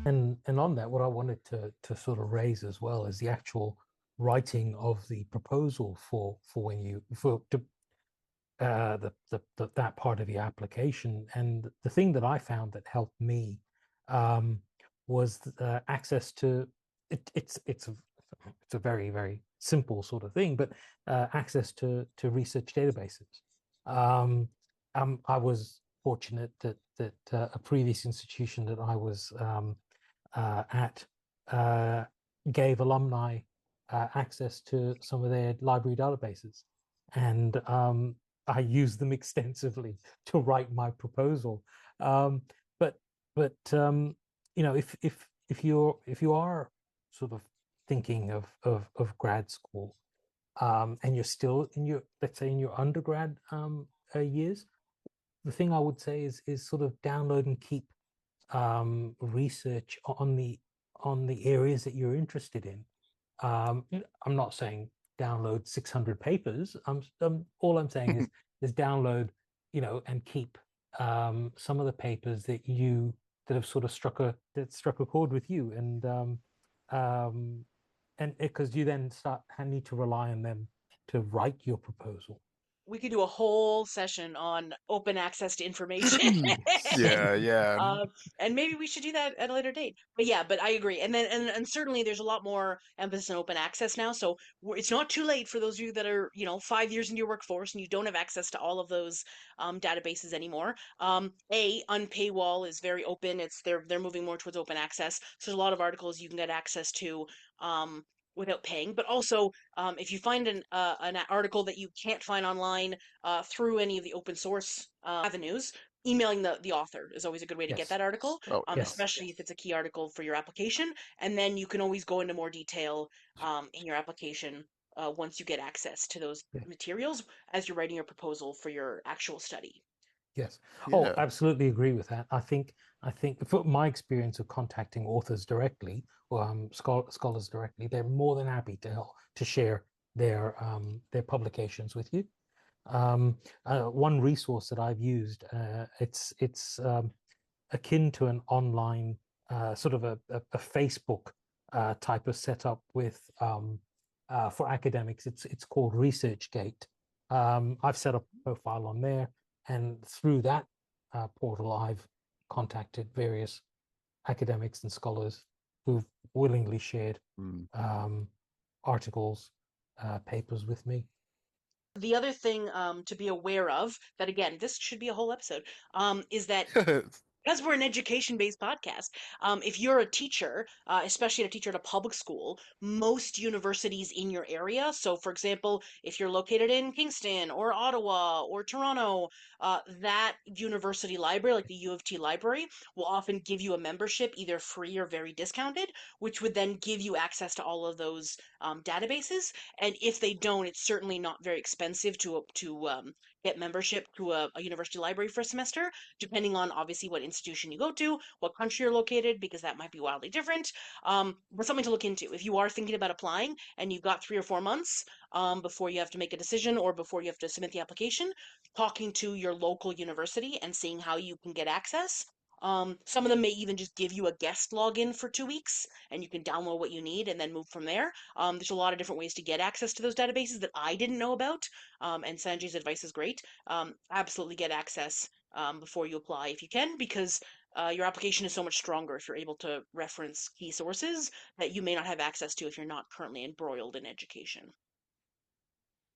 And on that, what I wanted to sort of raise as well is the actual writing of the proposal for when you for to, that part of the application. And the thing that I found that helped me um, was access to it. It's a very very simple sort of thing, but access to research databases. Um, I was fortunate that a previous institution that I was at uh, gave alumni access to some of their library databases, and I used them extensively to write my proposal. Um, but but if you are sort of thinking of grad school, and you're still in your, let's say, in your undergrad years, the thing I would say is sort of download and keep research on the areas that you're interested in. I'm not saying download 600 papers. All I'm saying is download, and keep some of the papers that have sort of struck a chord with you, um, and because you then need to rely on them to write your proposal. We could do a whole session on open access to information. Yeah, yeah. Um, and maybe we should do that at a later date. But yeah, but I agree. And then and certainly there's a lot more emphasis on open access now. So it's not too late for those of you that are, 5 years into your workforce and you don't have access to all of those databases anymore. Unpaywall is very open. They're moving more towards open access. So there's a lot of articles you can get access to without paying. But also, if you find an article that you can't find online through any of the open source avenues, emailing the author is always a good way to get Yes, that article, Oh, yeah. yes, especially if it's a key article for your application. And then you can always go into more detail in your application once you get access to those yeah. materials as you're writing your proposal for your actual study. Yes. Oh, Yeah. absolutely agree with that. I think from my experience of contacting authors directly, or scholars directly, they're more than happy to help to share their publications with you. One resource that I've used, it's akin to an online sort of a Facebook type of setup with for academics. It's called ResearchGate. I've set up a profile on there, and through that portal, I've contacted various academics and scholars who've willingly shared Mm. um, articles, papers with me. The other thing to be aware of, that again, this should be a whole episode, is that because we're an education-based podcast, if you're a teacher, especially a teacher at a public school, most universities in your area, so for example, if you're located in Kingston or Ottawa or Toronto, that university library, like the U of T library, will often give you a membership, either free or very discounted, which would then give you access to all of those databases. And if they don't, it's certainly not very expensive to get membership to a university library for a semester, depending on obviously what institution you go to, what country you're located, because that might be wildly different. But something to look into. If you are thinking about applying and you've got 3 or 4 months before you have to make a decision or before you have to submit the application, talking to your local university and seeing how you can get access. Some of them may even just give you a guest login for 2 weeks and you can download what you need and then move from there. There's a lot of different ways to get access to those databases that I didn't know about. And Sanjay's advice is great. Absolutely get access before you apply if you can, because your application is so much stronger if you're able to reference key sources that you may not have access to if you're not currently embroiled in education.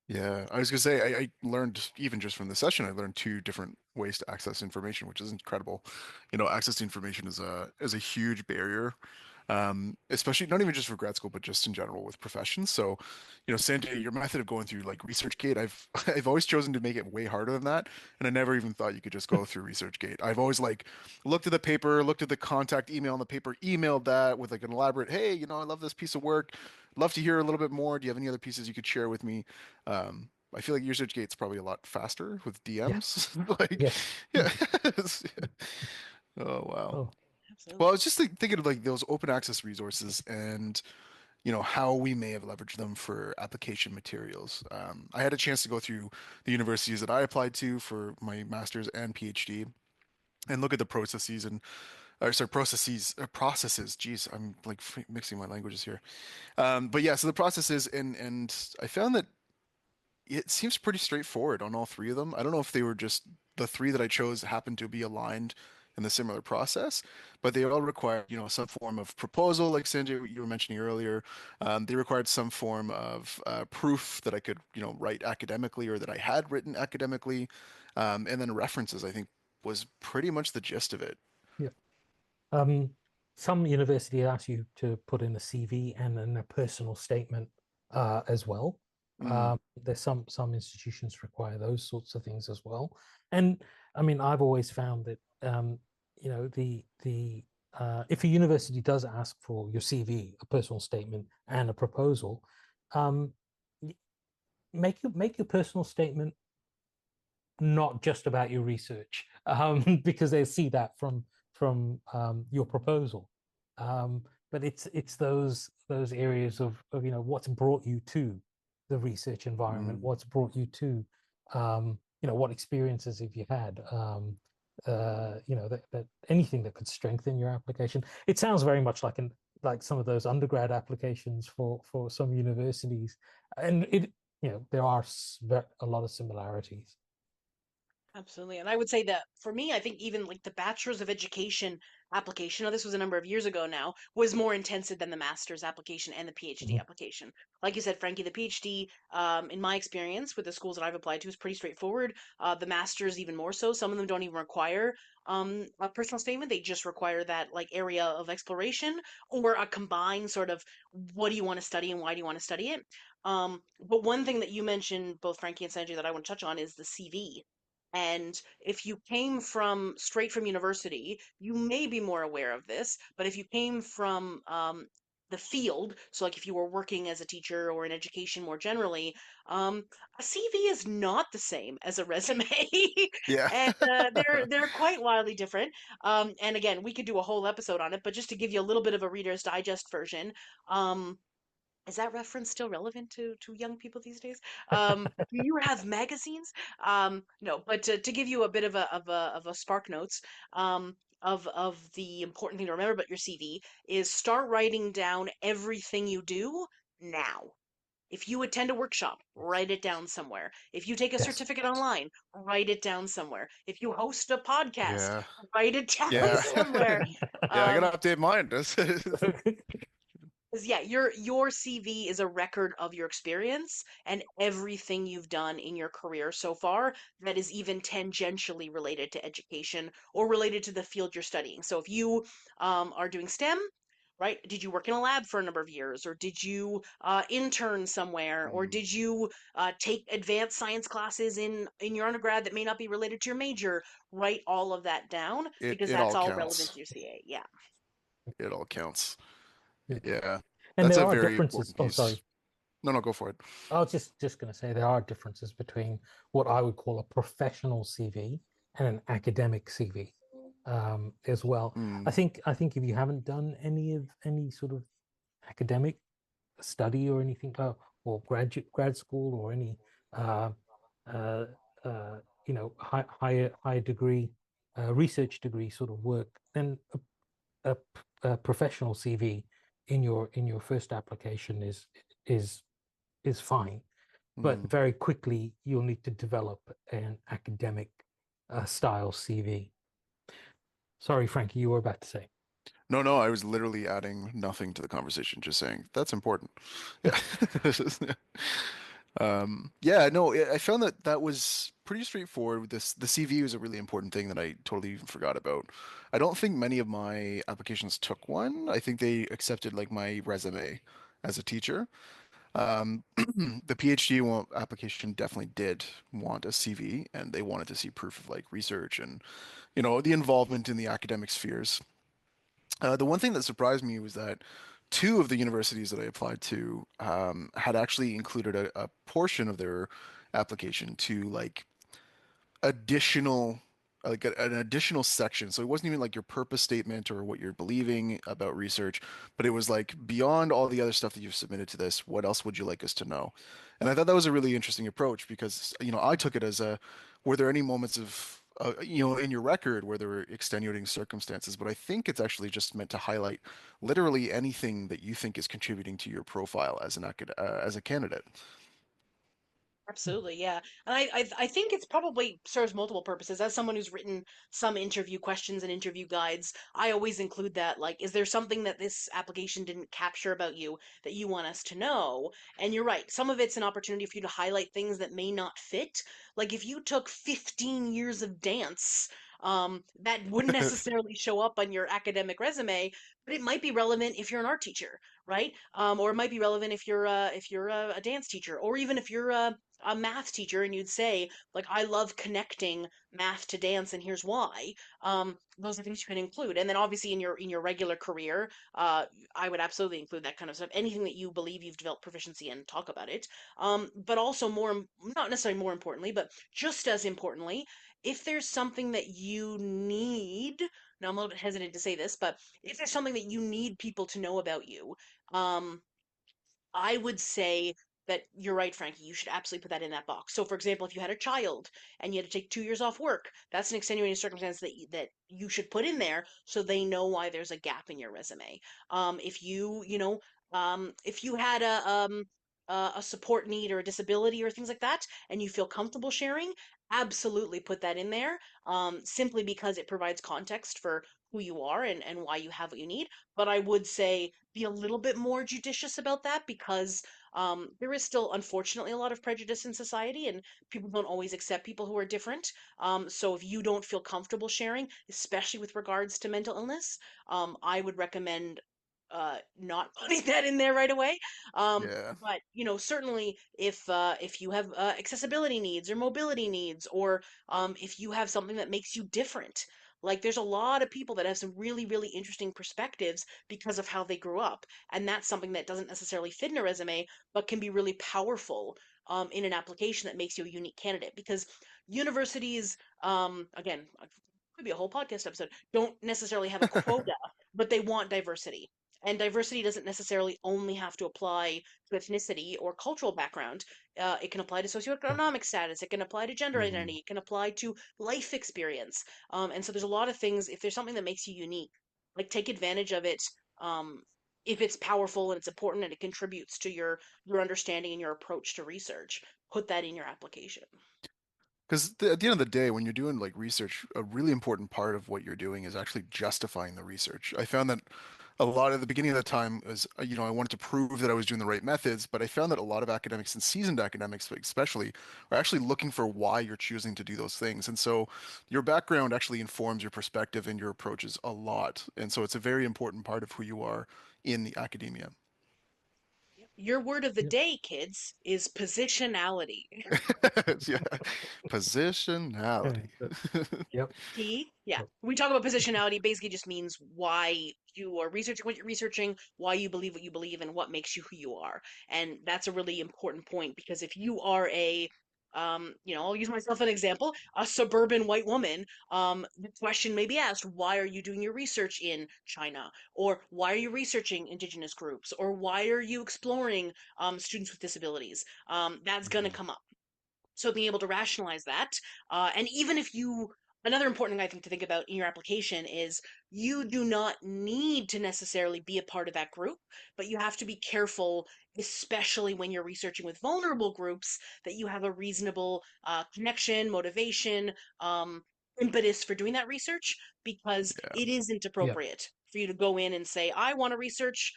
Yeah, I was gonna say I learned even just from the session, I learned two different ways to access information, which is incredible. Access to information is a huge barrier, especially not even just for grad school, but just in general with professions. So, Sanjay, your method of going through like ResearchGate, I've I've always chosen to make it way harder than that, and I never even thought you could just go through ResearchGate. I've always like looked at the paper, looked at the contact email on the paper, emailed that with like an elaborate, hey, I love this piece of work, love to hear a little bit more. Do you have any other pieces you could share with me? I feel like ResearchGate's probably a lot faster with Yeah. DMs. Like, Yes. yeah. Oh, wow. Oh, Well, I Absolutely. was just thinking of like those open access resources and how we may have leveraged them for application materials. I had a chance to go through the universities that I applied to for my master's and PhD and look at the processes and or sorry, processes. Geez, I'm like mixing my languages here. But yeah, so the processes, and I found that it seems pretty straightforward on all three of them. I don't know if they were just the three that I chose happened to be aligned in the similar process, but they all required, some form of proposal, like Sanjay, you were mentioning earlier. They required some form of proof that I could, write academically or that I had written academically. And then references, I think, was pretty much the gist of it. Yeah. Um, some universities ask you to put in a CV and then a personal statement as well. Mm, There's some institutions require those sorts of things as well. And I mean, I've always found that the if a university does ask for your CV, a personal statement, and a proposal, um, make your personal statement not just about your research, because they see that from your proposal. But it's those areas of what's brought you to the research environment, mm, what's brought you to what experiences have you had, that anything that could strengthen your application. It sounds very much like some of those undergrad applications for some universities, and there are a lot of similarities. Absolutely. And I would say that for me, I think even like the Bachelor's of Education application, now this was a number of years ago now, was more intensive than the master's application and the PhD Mhm. application. Like you said, Frankie, the PhD, in my experience with the schools that I've applied to, is pretty straightforward. The master's even more so. Some of them don't even require a personal statement. They just require that like area of exploration or a combined sort of what do you want to study and why do you want to study it. But one thing that you mentioned, both Frankie and Sanjay, that I want to touch on is the CV. And if you came from straight from university, you may be more aware of this. But if you came from the field, so like if you were working as a teacher or in education more generally, um, a CV is not the same as a resume, yeah. and they're quite wildly different. And again, we could do a whole episode on it, but just to give you a little bit of a Reader's Digest version. Is that reference still relevant to young people these days? Do you have magazines? No, but to give you a bit of a spark notes, of the important thing to remember about your CV is start writing down everything you do now. If you attend a workshop, write it down somewhere. If you take a Yes. certificate online, write it down somewhere. If you host a podcast, Yeah. write it down Yeah. somewhere. Yeah, I Um, gotta update mine. 'Cause, yeah, your CV is a record of your experience and everything you've done in your career so far that is even tangentially related to education or related to the field you're studying. So if you are doing STEM, right? Did you work in a lab for a number of years, or did you intern somewhere, or Mm. did you take advanced science classes in your undergrad that may not be related to your major? Write all of that down It because it that's all all relevant counts. to your CA. Yeah. It all counts. Yeah. Yeah. And That's there a are very differences. important Oh, piece. sorry. No, no, go for it. I was just going to say there are differences between what I would call a professional CV and an academic CV, as well. I Mm, think I think if you haven't done any sort of academic study or anything, or grad school or any uh, uh, higher degree research degree sort of work, then a, a professional CV in your first application is is fine. But mm. very quickly, you'll need to develop an academic style CV. Sorry, Frankie, you were about to say. No, no, I was literally adding nothing to the conversation, just saying that's important. Yeah. Yeah, no, I found that that was pretty straightforward. The CV was a really important thing that I totally forgot about. I don't think many of my applications took one. I think they accepted like my resume as a teacher. The PhD application definitely did want a CV, and they wanted to see proof of like research and, the involvement in the academic spheres. The one thing that surprised me was that two of the universities that I applied to had actually included a portion of their application to like additional like an additional section. So it wasn't even like your purpose statement or what you're believing about research, but it was like beyond all the other stuff that you've submitted to this, what else would you like us to know? And I thought that was a really interesting approach because, I took it as were there any moments of in your record where there were extenuating circumstances, but I think it's actually just meant to highlight literally anything that you think is contributing to your profile as as a candidate. Absolutely, yeah. And I think it's probably serves multiple purposes. As someone who's written some interview questions and interview guides, I always include that, like, is there something that this application didn't capture about you that you want us to know? And you're right, some of it's an opportunity for you to highlight things that may not fit. Like if you took 15 years of dance, that wouldn't necessarily show up on your academic resume, but it might be relevant if you're an art teacher, right? Or it might be relevant if you're a dance teacher, or even if you're a math teacher and you'd say like I love connecting math to dance and here's why. Those are things you can include, and then obviously in your regular career, I would absolutely include that kind of stuff. Anything that you believe you've developed proficiency in, talk about it. But also more, not necessarily more importantly, but just as importantly, if there's something that you need, now I'm a little bit hesitant to say this, but if there's something that you need people to know about you, um I would say that you're right, Frankie. You should absolutely put that in that box. So, for example, if you had a child and you had to take 2 years off work, that's an extenuating circumstance that you should put in there so they know why there's a gap in your resume. If if you had a support need or a disability or things like that, and you feel comfortable sharing, absolutely put that in there. Simply because it provides context for who you are and why you have what you need. But I would say be a little bit more judicious about that because there is still, unfortunately, a lot of prejudice in society, and people don't always accept people who are different. So if you don't feel comfortable sharing, especially with regards to mental illness, I would recommend not putting that in there right away. Yeah. But certainly if you have accessibility needs or mobility needs, or if you have something that makes you different, like there's a lot of people that have some really, really interesting perspectives because of how they grew up. And that's something that doesn't necessarily fit in a resume, but can be really powerful in an application that makes you a unique candidate. Because universities, again, could be a whole podcast episode, don't necessarily have a quota, but they want diversity. And diversity doesn't necessarily only have to apply to ethnicity or cultural background. It can apply to socioeconomic status. It can apply to gender Mhm. identity. It can apply to life experience. And so there's a lot of things. If there's something that makes you unique, like take advantage of it. Um, if it's powerful and it's important and it contributes to your understanding and your approach to research, put that in your application. Because at the end of the day, when you're doing like research, a really important part of what you're doing is actually justifying the research. I found that a lot of the beginning of the time was, I wanted to prove that I was doing the right methods, but I found that a lot of academics and seasoned academics, especially, are actually looking for why you're choosing to do those things. And so your background actually informs your perspective and your approaches a lot. And so it's a very important part of who you are in the academia. Your word of the Yep. day, kids, is positionality. Yeah. Yeah, Positionality. yep. Yeah. Yep. We talk about positionality basically just means why you are researching what you're researching, why you believe what you believe, and what makes you who you are. And that's a really important point because if you are I'll use myself as an example, a suburban white woman, the question may be asked, why are you doing your research in China? Or why are you researching indigenous groups? Or why are you exploring students with disabilities? That's going to Mhm. come up, so being able to rationalize that, and even if you, another important thing I think to think about in your application is you do not need to necessarily be a part of that group, but you have to be careful, especially when you're researching with vulnerable groups, that you have a reasonable connection, motivation, um, impetus for doing that research, because Yeah. it isn't Yep. appropriate for you to go in and say, I want to research,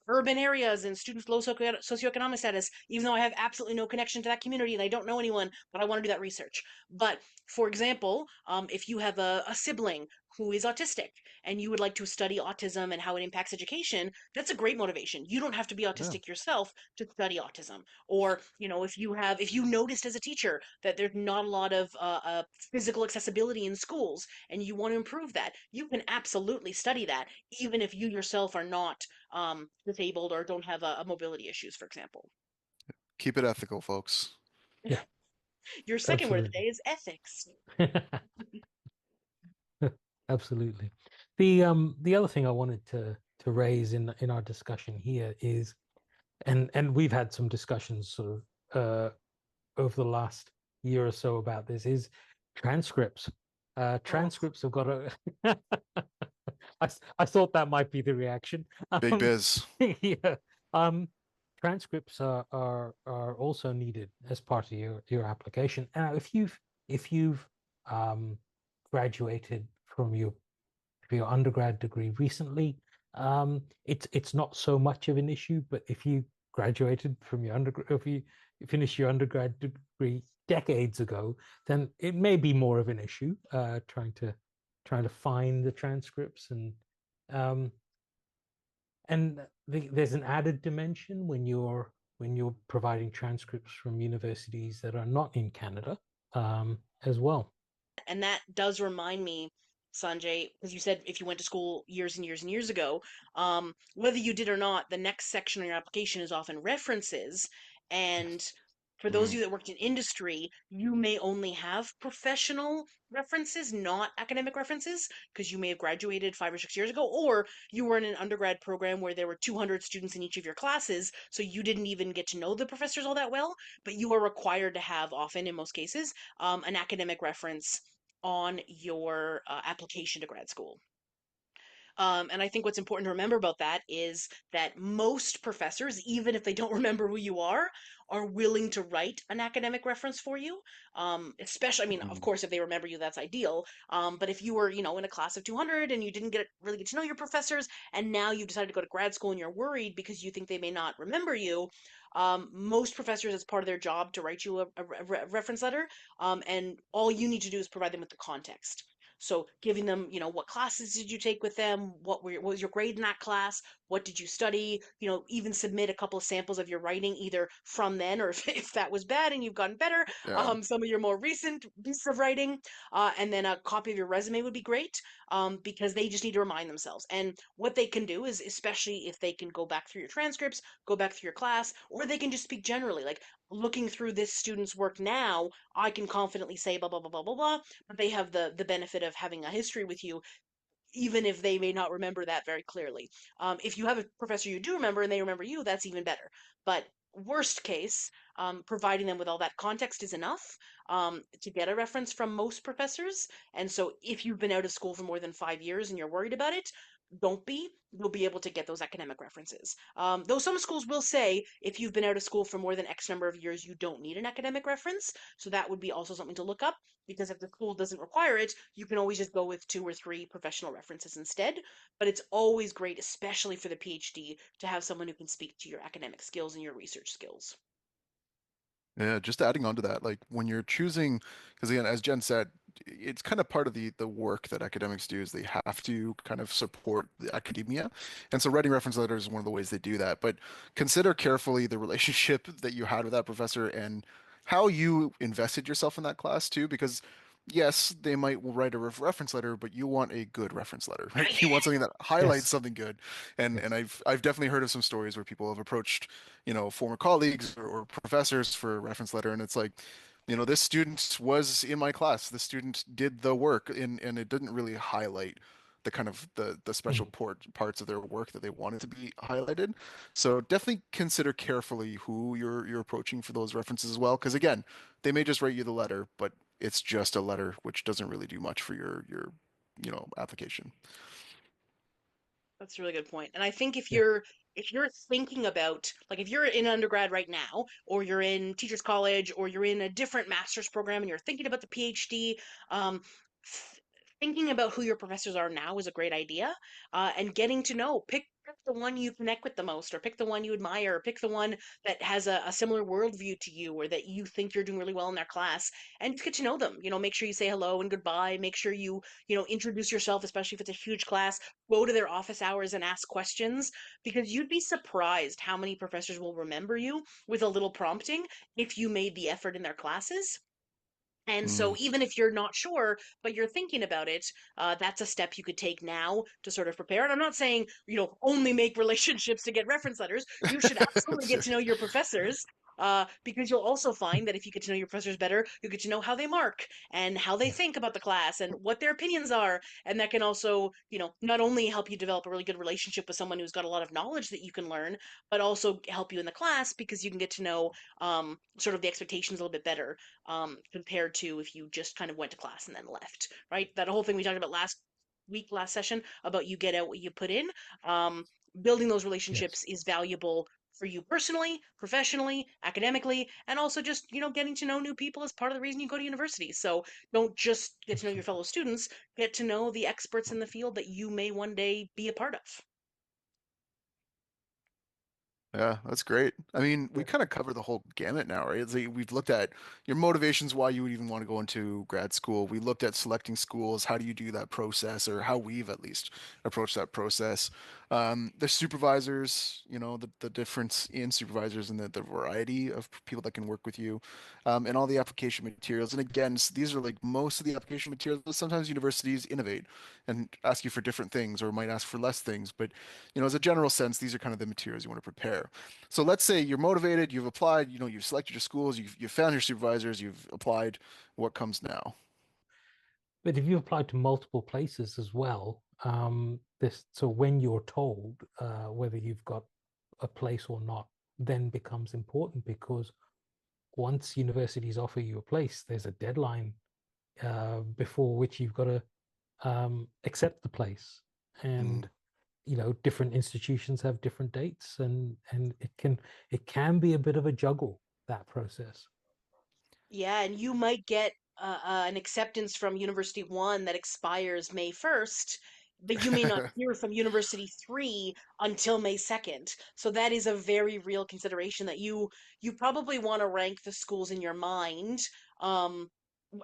urban areas and students with low socioeconomic status, even though I have absolutely no connection to that community and I don't know anyone, but I want to do that research. But for example, if you have a sibling who is autistic and you would like to study autism and how it impacts education, that's a great motivation. You don't have to be Yeah. autistic yourself to study autism. Or, if you noticed as a teacher that there's not a lot of physical accessibility in schools and you want to improve that, you can absolutely study that, even if you yourself are not disabled or don't have a mobility issues, for example. Keep it ethical, folks. Yeah, Your second word of the absolutely. day is ethics. Absolutely. The other thing I wanted to raise in our discussion here is, and we've had some discussions sort of over the last year or so about this, is transcripts. Transcripts have got a. I thought that might be the reaction. Big biz. Yeah. Um, Transcripts are also needed as part of your application. Now, if you've um, graduated from your undergrad degree recently, it's not so much of an issue. But if you graduated from your undergrad, if you finished your undergrad degree decades ago, then it may be more of an issue trying to find the transcripts um, there's an added dimension when you're providing transcripts from universities that are not in Canada as well. And that does remind me, Sanjay, because you said if you went to school years and years and years ago, whether you did or not, the next section on your application is often references. And Yes. for those of Mm. you that worked in industry, you may only have professional references, not academic references, because you may have graduated 5 or 6 years ago, or you were in an undergrad program where there were 200 students in each of your classes, so you didn't even get to know the professors all that well, but you are required to have, often in most cases, an academic reference on your application to grad school. And I think what's important to remember about that is that most professors, even if they don't remember who you are willing to write an academic reference for you. Especially, I mean, of Mm. course, if they remember you, that's ideal. But if you were, in a class of 200 and you didn't really get to know your professors, and now you've decided to go to grad school and you're worried because you think they may not remember you, most professors, it's part of their job to write you a reference letter. And all you need to do is provide them with the context. So giving them, what classes did you take with them? What was your grade in that class? What did you study? Even submit a couple of samples of your writing, either from then or if that was bad and you've gotten better, Yeah. some of your more recent pieces of writing, and then a copy of your resume would be great, because they just need to remind themselves. And what they can do is, especially if they can go back through your transcripts, go back through your class, or they can just speak generally, like looking through this student's work now, I can confidently say blah blah blah blah blah blah, but they have the benefit of having a history with you, even if they may not remember that very clearly. If you have a professor you do remember and they remember you, that's even better. But worst case, providing them with all that context is enough to get a reference from most professors. And so if you've been out of school for more than 5 years and you're worried about it, don't be. You'll be able to get those academic references. Though some schools will say if you've been out of school for more than X number of years, you don't need an academic reference. So that would be also something to look up, because if the school doesn't require it, you can always just go with 2 or 3 professional references instead. But it's always great, especially for the PhD, to have someone who can speak to your academic skills and your research skills. Yeah, just adding on to that, like when you're choosing, because again, as Jen said, it's kind of part of the work that academics do is they have to kind of support the academia. And so writing reference letters is one of the ways they do that. But consider carefully the relationship that you had with that professor and how you invested yourself in that class too, because yes, they might write a reference letter, but you want a good reference letter, right? You want something that highlights Yes. something good. And Yes. I've definitely heard of some stories where people have approached, former colleagues or professors for a reference letter, and it's like, this student was in my class. The student did the work, and it didn't really highlight the kind of the special Mm. parts of their work that they wanted to be highlighted. So definitely consider carefully who you're approaching for those references as well, because again, they may just write you the letter, but it's just a letter, which doesn't really do much for your application. That's a really good point. And I think if Yeah. you're thinking about, like, if you're in undergrad right now, or you're in teachers college, or you're in a different master's program and you're thinking about the PhD, um, thinking about who your professors are now is a great idea. And getting to know, pick the one you connect with the most, or pick the one you admire, or pick the one that has a similar worldview to you, or that you think you're doing really well in their class, and just get to know them. Make sure you say hello and goodbye. Make sure you introduce yourself, especially if it's a huge class. Go to their office hours and ask questions, because you'd be surprised how many professors will remember you with a little prompting if you made the effort in their classes. And Mm. so, even if you're not sure, but you're thinking about it, that's a step you could take now to sort of prepare. And I'm not saying, only make relationships to get reference letters. You should absolutely get to know your professors. because you'll also find that if you get to know your professors better, you'll get to know how they mark and how they Yeah. think about the class and what their opinions are. And that can also, not only help you develop a really good relationship with someone who's got a lot of knowledge that you can learn, but also help you in the class because you can get to know sort of the expectations a little bit better compared to if you just kind of went to class and then left, right? That whole thing we talked about last session about you get out what you put in. Um, Building those Yes. relationships is valuable for you personally, professionally, academically, and also just, getting to know new people is part of the reason you go to university. So don't just get to know your Absolutely. fellow students, get to know the experts in the field that you may one day be a part of. Yeah, that's great. I mean, we Yeah. kind of cover the whole gamut now, right? It's like we've looked at your motivations, why you would even want to go into grad school. We looked at selecting schools, how do you do that process, or how we've at least approached that process. The supervisors, the difference in supervisors and the variety of people that can work with you, and all the application materials. And again, these are like most of the application materials, but sometimes universities innovate and ask you for different things or might ask for less things. But, as a general sense, these are kind of the materials you want to prepare. So let's say you're motivated, you've applied, you've selected your schools, you've found your supervisors, you've applied. What comes now? But if you apply to multiple places as well, this so when you're told whether you've got a place or not, then becomes important because once universities offer you a place, there's a deadline before which you've got to accept the place. Mm. And different institutions have different dates, and it can be a bit of a juggle, that process. Yeah, and you might get an acceptance from University 1 that expires May 1st, but you may not hear from University 3 until May 2nd. So that is a very real consideration that you probably want to rank the schools in your mind um,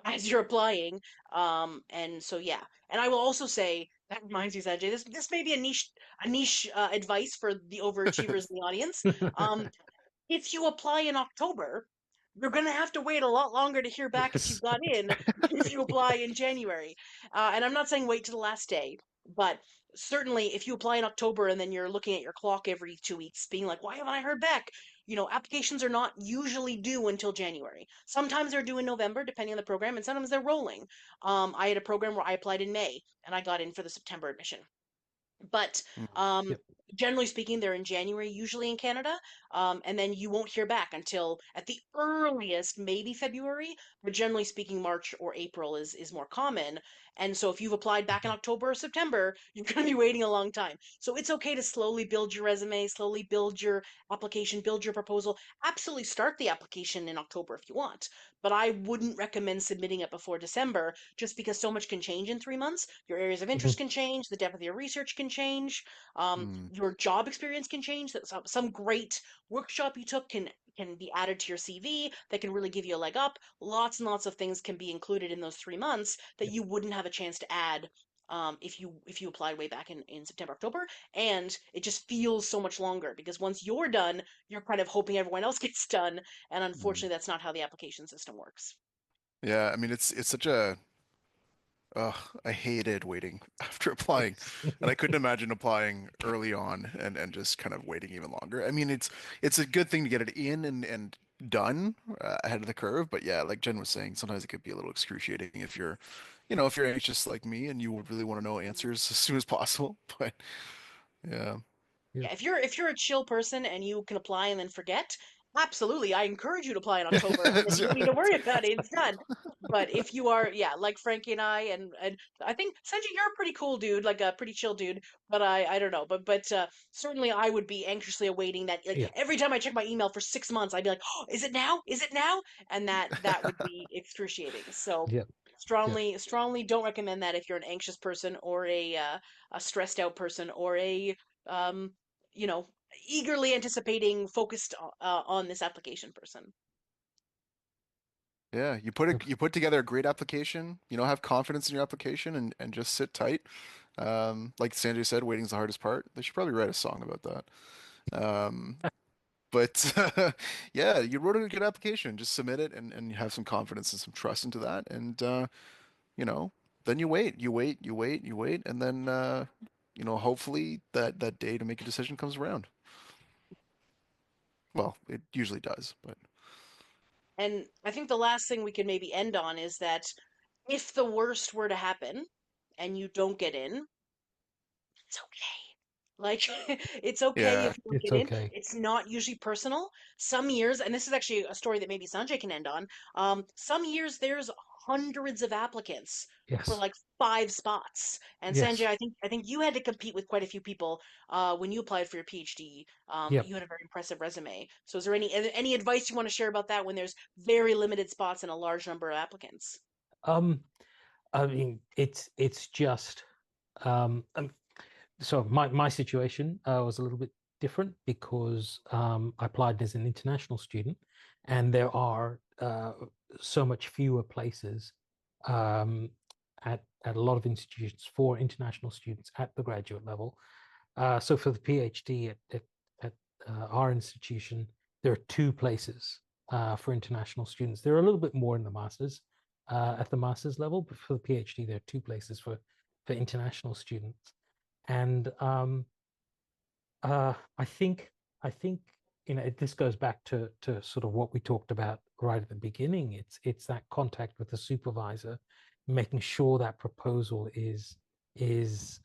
as you're applying. And so yeah. And I will also say that reminds me, Sanjay, this may be a niche advice for the overachievers in the audience. Um, if you apply in October, you're going to have to wait a lot longer to hear back if you Yes. got in than if you apply in January. And I'm not saying wait to the last day, but certainly if you apply in October and then you're looking at your clock every 2 weeks, being like, why haven't I heard back? Applications are not usually due until January. Sometimes they're due in November, depending on the program, and sometimes they're rolling. I had a program where I applied in May and I got in for the September admission. But Mm. um, Yep. generally speaking, they're in January, usually in Canada. And then you won't hear back until at the earliest, maybe February. But generally speaking, March or April is more common. And so if you've applied back in Mhm. October or September, you're going to be waiting a long time. So it's okay to slowly build your resume, slowly build your application, build your proposal. Absolutely start the application in October if you want. But I wouldn't recommend submitting it before December just because so much can change in 3 months. Your areas of interest Mhm. can change, the depth of your research can change, Mm. your job experience can change. That some great workshop you took can be added to your CV that can really give you a leg up. Lots and lots of things can be included in those 3 months that Yep. you wouldn't have a chance to add if you applied way back in September, October, and it just feels so much longer because once you're done, you're kind of hoping everyone else gets done, and Mm. unfortunately, that's not how the application system works. Yeah, I mean it's such a I hated waiting after applying, Yes. and I couldn't imagine applying early on and just kind of waiting even longer. I mean, it's a good thing to get it in and done ahead of the curve, but yeah, like Jen was saying, sometimes it could be a little excruciating if you're anxious like me and you would really want to know answers as soon as possible. But yeah, Yep. Yeah, if you're a chill person and you can apply and then forget, absolutely, I encourage you to apply in October, and then you don't need to worry about it. It's done. But if you are, yeah, like Frankie and I, and I think Sanjay, you're a pretty cool dude, like a pretty chill dude. But I don't know, but certainly I would be anxiously awaiting that. Like Yeah. every time I check my email for 6 months, I'd be like, oh, is it now? Is it now? And that would be excruciating. So Yep. Yep. strongly don't recommend that if you're an anxious person or a stressed out person or a um you know, eagerly anticipating, focused on this application person. yeah, Okay. you put together a great application, have confidence in your application and just sit tight. Like Sanjay said, waiting's the hardest part. They should probably write a song about that. But yeah, you wrote a good application. Just submit it and you have some confidence and some trust into that. And you know, then you wait, and then hopefully that day to make a decision comes around. Well, it usually does, but And I think the last thing we can maybe end on is that if the worst were to happen and you don't get in, it's okay. Like, it's okay yeah, if you don't It's get in. okay. It's not usually personal. Some years, and this is actually a story that maybe Sanjay can end on. Some years there's hundreds of applicants for Yes. like 5 spots. And Sanjay, Yes. I think you had to compete with quite a few people when you applied for your PhD. Yep. You had a very impressive resume. So is there any advice you want to share about that when there's very limited spots and a large number of applicants? Um, I mean, it's just so my situation was a little bit different because I applied as an international student, and there are so much fewer places um, at a lot of institutions for international students at the graduate level. So for the PhD at our institution, there are 2 places for international students. There are a little bit more in the masters at the master's level, but for the PhD, there are 2 places for international students. And I think this goes back to sort of what we talked about right at the beginning. It's that contact with the supervisor, making sure that proposal is is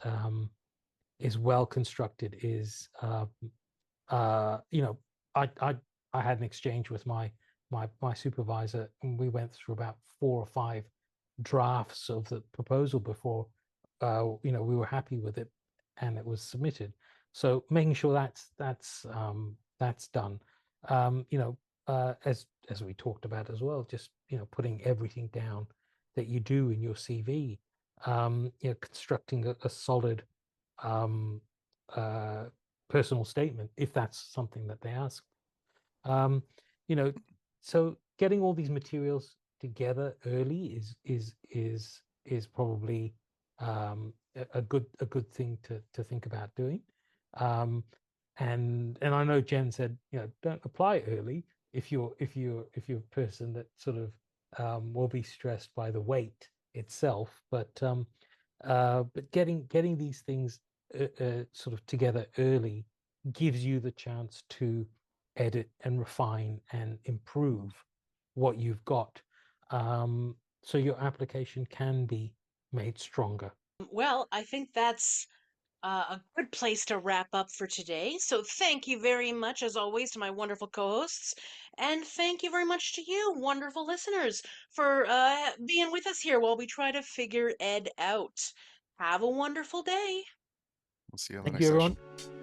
well constructed, is you know, I had an exchange with my supervisor, and we went through about 4 or 5 drafts of the proposal before we were happy with it, and it was submitted. So making sure that's done. As we talked about as well, just putting everything down that you do in your CV. Constructing a solid um, uh, personal statement if that's something that they ask. Um, you know, so getting all these materials together early is probably a good thing to think about doing. Um, and I know Jen said, don't apply early if you're a person that sort of will be stressed by the wait itself. But getting these things sort of together early gives you the chance to edit and refine and improve what you've got, so your application can be made stronger. Well, I think that's a good place to wrap up for today. So thank you very much, as always, to my wonderful co-hosts, and thank you very much to you, wonderful listeners, for being with us here while we try to figure Ed out. Have a wonderful day. we'll see you on the Thank next you, session. everyone.